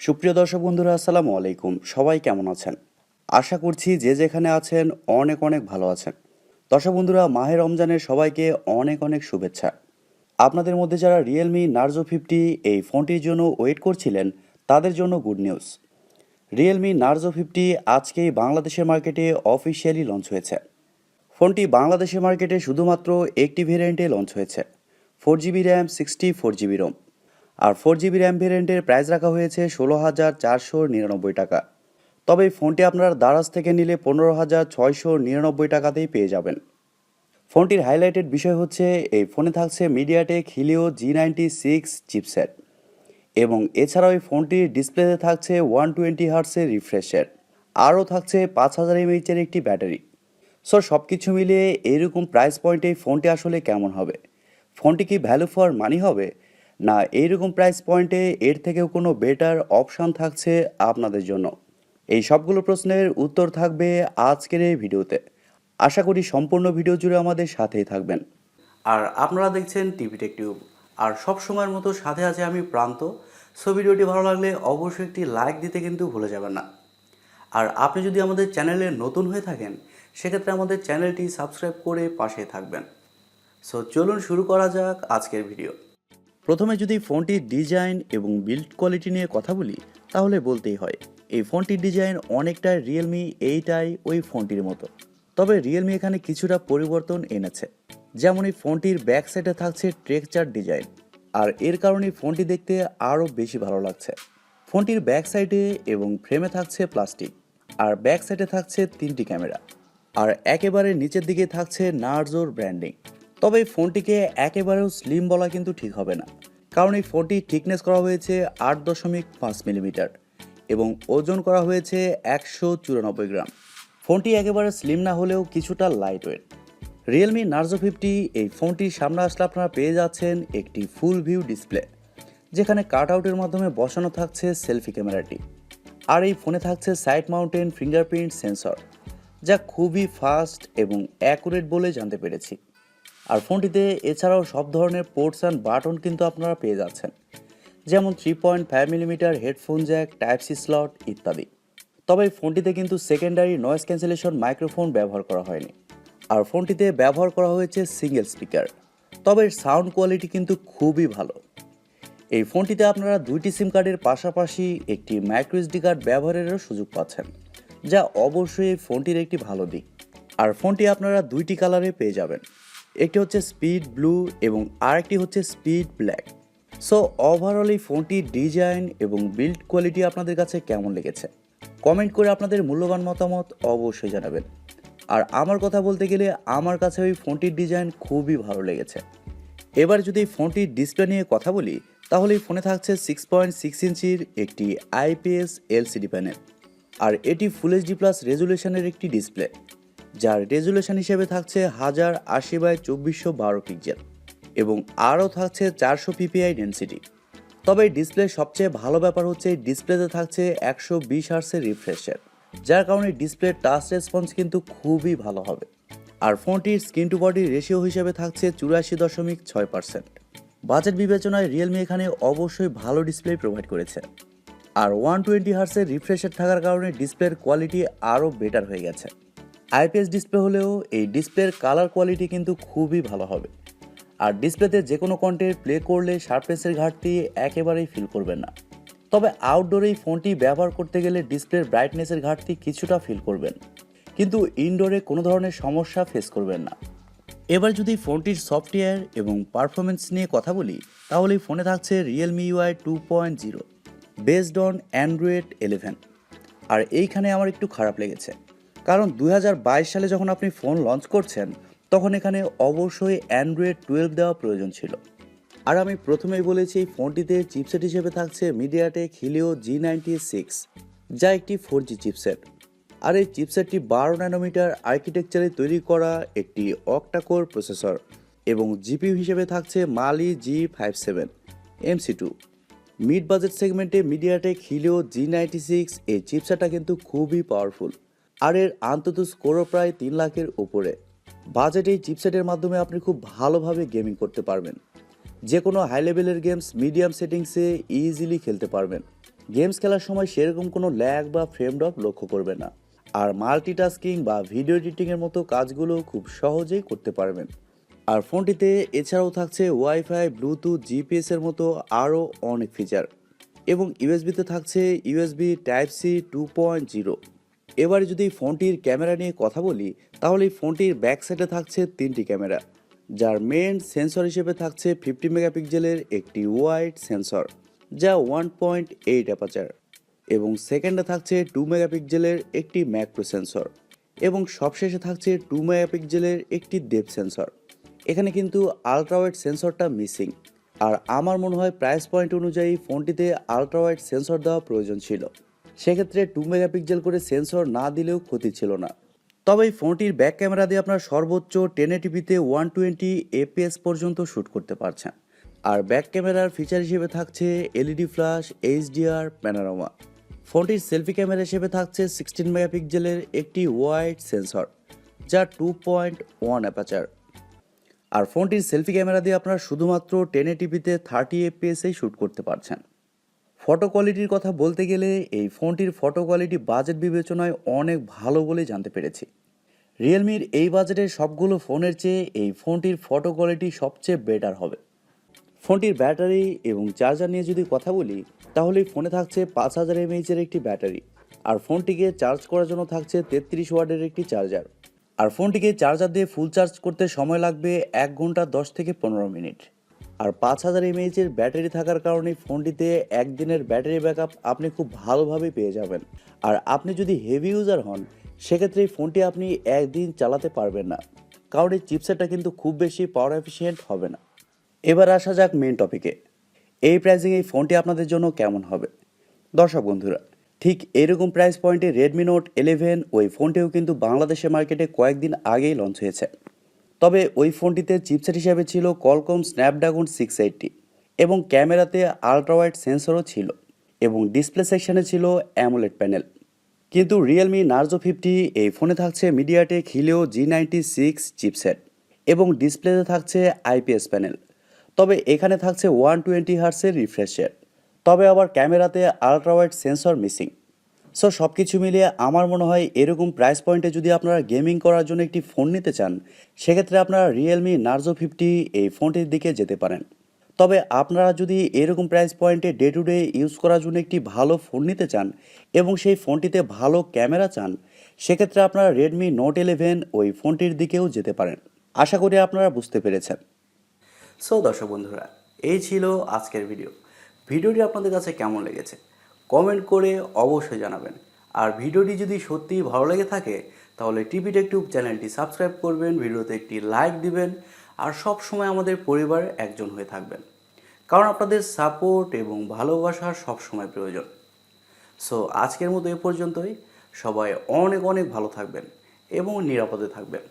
সুপ্রিয় দর্শক বন্ধুরা, আসসালামু আলাইকুম। সবাই কেমন আছেন? আশা করছি যে যেখানে আছেন অনেক অনেক ভালো আছেন। দর্শক বন্ধুরা, মাহে রমজানের সবাইকে অনেক অনেক শুভেচ্ছা। আপনাদের মধ্যে যারা রিয়েলমি নার্জো 50 এই ফোনটির জন্য ওয়েট করছিলেন, তাদের জন্য গুড নিউজ। রিয়েলমি নার্জো 50 আজকেই বাংলাদেশের মার্কেটে অফিসিয়ালি লঞ্চ হয়েছে। ফোনটি বাংলাদেশের মার্কেটে শুধুমাত্র একটি ভেরিয়েন্টে লঞ্চ হয়েছে, 4GB র্যাম 64GB রোম। আর 4GB র্যাম ভেরিয়েন্টের প্রাইস রাখা হয়েছে 16,499 টাকা। তবে এই ফোনটি আপনার দারাজ থেকে নিলে 15,699 টাকাতেই পেয়ে যাবেন। ফোনটির হাইলাইটেড বিষয় হচ্ছে এই ফোনে থাকছে মিডিয়াটেক হিলিও G96 চিপসেট, এবং এছাড়াও এই ফোনটির ডিসপ্লেতে থাকছে 120 হার্টসের রিফ্রেশ রেট, আরও থাকছে 5000 mAh একটি ব্যাটারি। সো সব কিছু মিলিয়ে এইরকম প্রাইস পয়েন্টে এই ফোনটি আসলে কেমন হবে? ফোনটি কি ভ্যালু ফর মানি হবে, না এইরকম প্রাইস পয়েন্টে এর থেকেও কোনো বেটার অপশান থাকছে আপনাদের জন্য? এই সবগুলো প্রশ্নের উত্তর থাকবে আজকের এই ভিডিওতে। আশা করি সম্পূর্ণ ভিডিও জুড়ে আমাদের সাথেই থাকবেন। আর আপনারা দেখছেন টিভি টেক টিউব, আর সব সময়ের মতো সাথে আছে আমি প্রান্ত। সো ভিডিওটি ভালো লাগলে অবশ্যই একটি লাইক দিতে কিন্তু ভুলে যাবেন না। আর আপনি যদি আমাদের চ্যানেলে নতুন হয়ে থাকেন, সেক্ষেত্রে আমাদের চ্যানেলটি সাবস্ক্রাইব করে পাশে থাকবেন। সো চলুন শুরু করা যাক আজকের ভিডিও। প্রথমে যদি ফোনটির ডিজাইন এবং বিল্ড কোয়ালিটি নিয়ে কথা বলি, তাহলে বলতেই হয় এই ফোনটির ডিজাইন অনেকটা রিয়েলমি 8i ওই ফোনটির মতো। তবে রিয়েলমি এখানে কিছুটা পরিবর্তন এনেছে। যেমন এই ফোনটির ব্যাক সাইডে থাকছে টেক্সচার ডিজাইন, আর এর কারণে ফোনটি দেখতে আরও বেশি ভালো লাগছে। ফোনটির ব্যাক সাইডে এবং ফ্রেমে থাকছে প্লাস্টিক, আর ব্যাক সাইডে থাকছে 3টি ক্যামেরা, আর একেবারে নিচের দিকে থাকছে নার্জোর ব্র্যান্ডিং। তবে এই ফোনটিকে একেবারেও স্লিম বলা কিন্তু ঠিক হবে না, কারণ এই ফোনটি থিকনেস করা হয়েছে 8.5 মিলিমিটার এবং ওজন করা হয়েছে 194 গ্রাম। ফোনটি একেবারে স্লিম না হলেও কিছুটা লাইট ওয়েট। রিয়েলমি নার্জো 50 এই ফোনটির সামনে আসলে আপনারা পেয়ে যাচ্ছেন একটি ফুল ভিউ ডিসপ্লে, যেখানে কাট আউটের মাধ্যমে বসানো থাকছে সেলফি ক্যামেরাটি। আর এই ফোনে থাকছে সাইড মাউন্টেন ফিঙ্গারপ্রিন্ট সেন্সর, যা খুবই ফাস্ট এবং অ্যাকুরেট বলে জানতে পেরেছি। আর ফোনটিতে এছাড়াও সব ধরনের পোর্টস অ্যান্ড বাটন কিন্তু আপনারা পেয়ে যাচ্ছেন, যেমন 3.5 millimetre headphone jack, type C slot ইত্যাদি। তবে এই ফোনটিতে কিন্তু সেকেন্ডারি নয়েজ ক্যান্সেলেশন মাইক্রোফোন ব্যবহার করা হয়নি, আর ফোনটিতে ব্যবহার করা হয়েছে সিঙ্গেল স্পিকার। তবে এর সাউন্ড কোয়ালিটি কিন্তু খুবই ভালো। এই ফোনটিতে আপনারা 2টি সিম কার্ডের পাশাপাশি একটি মাইক্রো এসডি কার্ড ব্যবহারেরও সুযোগ পাচ্ছেন, যা অবশ্যই এই ফোনটির একটি ভালো দিক। আর ফোনটি আপনারা 2টি কালারে পেয়ে যাবেন, একটি হচ্ছে স্পিড ব্লু এবং আরেকটি হচ্ছে স্পিড ব্ল্যাক। সো ওভারঅল এই ফোনটির ডিজাইন এবং বিল্ড কোয়ালিটি আপনাদের কাছে কেমন লেগেছে? কমেন্ট করে আপনাদের মূল্যবান মতামত অবশ্যই জানাবেন। আর আমার কথা বলতে গেলে আমার কাছে ওই ফোনটির ডিজাইন খুবই ভালো লেগেছে। এবার যদি এই ফোনটির ডিসপ্লে নিয়ে কথা বলি, তাহলে এই ফোনে থাকছে 6.6 ইঞ্চির একটি IPS LCD প্যানেল, আর এটি ফুল এইচডি প্লাস রেজুলেশনের একটি ডিসপ্লে, যার রেজুলেশন হিসেবে থাকছে 1080x2412 পিক্সেল এবং আরও থাকছে 400 ppi ডেনসিটি। তবে এই ডিসপ্লের সবচেয়ে ভালো ব্যাপার হচ্ছে এই ডিসপ্লেতে থাকছে 120 হার্টসের রিফ্রেশ রেট, যার কারণে ডিসপ্লের টাচ রেসপন্স কিন্তু খুবই ভালো হবে। আর ফোনটির স্ক্রিন টু বডি রেশিও হিসেবে থাকছে 84.6%। বাজেট বিবেচনায় রিয়েলমি এখানে অবশ্যই ভালো ডিসপ্লে প্রোভাইড করেছে। আর 120 হার্টসের রিফ্রেশ রেট থাকার কারণে ডিসপ্লের কোয়ালিটি আরও বেটার হয়ে গেছে। IPS ডিসপ্লে হলেও এই ডিসপ্লের কালার কোয়ালিটি কিন্তু খুবই ভালো হবে। আর ডিসপ্লেতে যে কোনো কন্টেন্ট প্লে করলে শার্পনেসের ঘাটতি একেবারেই ফিল করবেন না। তবে আউটডোরে এই ফোনটি ব্যবহার করতে গেলে ডিসপ্লের ব্রাইটনেসের ঘাটতি কিছুটা ফিল করবেন, কিন্তু ইনডোরে কোনো ধরনের সমস্যা ফেস করবেন না। এবার যদি ফোনটির সফটওয়্যার এবং পারফরমেন্স নিয়ে কথা বলি, তাহলে এই ফোনে থাকছে Realme UI 2.0 based on Android 11। আর এইখানে আমার একটু খারাপ লেগেছে, কারণ 2022 সালে যখন আপনি ফোন লঞ্চ করছেন, তখন এখানে অবশ্যই অ্যান্ড্রয়েড 12 দেওয়া প্রয়োজন ছিল। আর আমি প্রথমেই বলেছি এই ফোনটিতে চিপসেট হিসেবে থাকছে মিডিয়াটেক হিলিও G96, যা একটি 4G চিপসেট। আর এই চিপসেটটি 12 ন্যানোমিটার আর্কিটেকচারে তৈরি করা একটি Octa-core প্রসেসর, এবং জিপিইউ হিসেবে থাকছে মালি G57 MC2। মিড বাজেট সেগমেন্টে মিডিয়াটেক হিলিও G96 এই চিপসেটটা কিন্তু খুবই পাওয়ারফুল, আর এর অন্তত স্কোরও প্রায় 3 লাখের উপরে। বাজেট এই চিপসেটের মাধ্যমে আপনি খুব ভালোভাবে গেমিং করতে পারবেন, যে কোনো হাই লেভেলের গেমস মিডিয়াম সেটিংসে ইজিলি খেলতে পারবেন। গেমস খেলার সময় সেরকম কোনো ল্যাগ বা ফ্রেম ড্রপ লক্ষ্য করবে না। আর মাল্টিটাস্কিং বা ভিডিও এডিটিংয়ের মতো কাজগুলো খুব সহজেই করতে পারবেন। আর ফোনটিতে এছাড়াও থাকছে ওয়াইফাই, ব্লুটুথ, জিপিএস এর মতো আরও অনেক ফিচার, এবং ইউএসবিতে থাকছে ইউএসবি টাইপ সি 2.0। এবারে যদি ফোনটির ক্যামেরা নিয়ে কথা বলি, তাহলে এই ফোনটির ব্যাক সাইডে থাকছে 3টি ক্যামেরা, যার মেন সেন্সর হিসেবে থাকছে 50 মেগাপিক্সেলের একটি ওয়াইড সেন্সর, যা 1.8 অ্যাপাচার, এবং সেকেন্ডে থাকছে 2 মেগাপিক্সেলের একটি ম্যাক্রো সেন্সর, এবং সবশেষে থাকছে 2 মেগাপিক্সেলের একটি ডেপথ সেন্সর। এখানে কিন্তু আলট্রাওয়াইড সেন্সরটা মিসিং, আর আমার মনে হয় প্রাইস পয়েন্ট অনুযায়ী ফোনটিতে আলট্রাওয়াইড সেন্সর দেওয়া প্রয়োজন ছিল। সেক্ষেত্রে 2 মেগাপিক্সেল করে সেন্সর না দিলেও ক্ষতি ছিল না। তবে এই ফোনটির ব্যাক ক্যামেরা দিয়ে আপনার সর্বোচ্চ 1080p 120 এপিএস পর্যন্ত শ্যুট করতে পারছেন। আর ব্যাক ক্যামেরার ফিচার হিসেবে থাকছে এলইডি ফ্ল্যাশ, এইচডিআর, প্যানোরামা। ফোনটির সেলফি ক্যামেরা হিসেবে থাকছে 16 মেগাপিক্সেলের একটি ওয়াইড সেন্সর, যা 2.1 অ্যাপাচার। আর ফোনটির সেলফি ক্যামেরা দিয়ে আপনারা শুধুমাত্র 1080pতে 30 এফপিএসেই শ্যুট করতে পারছেন। ফটো কোয়ালিটির কথা বলতে গেলে এই ফোনটির ফটো কোয়ালিটি বাজেট বিবেচনায় অনেক ভালো বলেই জানতে পেরেছি। রিয়েলমির এই বাজেটের সবগুলো ফোনের চেয়ে এই ফোনটির ফটো কোয়ালিটি সবচেয়ে বেটার হবে। ফোনটির ব্যাটারি এবং চার্জার নিয়ে যদি কথা বলি, তাহলে এই ফোনে থাকছে 5000 এমএইচের একটি ব্যাটারি, আর ফোনটিকে চার্জ করার জন্য থাকছে 33 ওয়াটের একটি চার্জার। আর ফোনটিকে চার্জার দিয়ে ফুল চার্জ করতে সময় লাগবে 1 ঘন্টা 10 থেকে 15 মিনিট। আর 5000 এমএইচের ব্যাটারি থাকার কারণে ফোনটিতে একদিনের ব্যাটারি ব্যাকআপ আপনি খুব ভালোভাবেই পেয়ে যাবেন। আর আপনি যদি হেভি ইউজার হন, সেক্ষেত্রে এই ফোনটি আপনি একদিন চালাতে পারবেন না, কারণ এই চিপসেটটা কিন্তু খুব বেশি পাওয়ার এফিশিয়েন্ট হবে না। এবার আসা যাক মেন টপিকে। এই প্রাইসিং এই ফোনটি আপনাদের জন্য কেমন হবে? দর্শক বন্ধুরা, ঠিক এরকম প্রাইস পয়েন্টে রেডমি নোট 11 ওই ফোনটিও কিন্তু বাংলাদেশের মার্কেটে কয়েকদিন আগেই লঞ্চ হয়েছে। তবে ওই ফোনটিতে চিপসেট হিসাবে ছিল কলকম স্ন্যাপড্রাগন 680, এবং ক্যামেরাতে আলট্রাওয়াইড সেন্সরও ছিল, এবং ডিসপ্লে সেকশনে ছিল অ্যামোলেড প্যানেল। কিন্তু রিয়েলমি নার্জো 50 এই ফোনে থাকছে মিডিয়াটেক হিলিও G96 চিপসেট, এবং ডিসপ্লেতে থাকছে আইপিএস প্যানেল। তবে এখানে থাকছে 120 হার্টসের রিফ্রেশ রেট, তবে আবার ক্যামেরাতে আলট্রাওয়াইড সেন্সর মিসিং। সো সব কিছু মিলিয়ে আমার মনে হয় এরকম প্রাইস পয়েন্টে যদি আপনারা গেমিং করার জন্য একটি ফোন নিতে চান, সেক্ষেত্রে আপনারা রিয়েলমি নার্জো 50 এই ফোনটির দিকে যেতে পারেন। তবে আপনারা যদি এরকম প্রাইস পয়েন্টে ডে টু ডে ইউজ করার জন্য একটি ভালো ফোন নিতে চান এবং সেই ফোনটিতে ভালো ক্যামেরা চান, সেক্ষেত্রে আপনারা রেডমি নোট 11 ওই ফোনটির দিকেও যেতে পারেন। আশা করি আপনারা বুঝতে পেরেছেন। সো দর্শক বন্ধুরা, এই ছিল আজকের ভিডিওটি আপনাদের কাছে কেমন লেগেছে কমেন্ট করে অবশ্যই জানাবেন। আর ভিডিওটি যদি সত্যিই ভালো লেগে থাকে, তাহলে টিভি টেক টিউব চ্যানেলটি সাবস্ক্রাইব করবেন, ভিডিওতে একটি লাইক দিবেন, আর সব সময় আমাদের পরিবারের একজন হয়ে থাকবেন, কারণ আপনাদের সাপোর্ট এবং ভালোবাসার সব সময় প্রয়োজন। সো আজকের মতো এ পর্যন্তই। সবাই অনেক অনেক ভালো থাকবেন এবং নিরাপদে থাকবেন।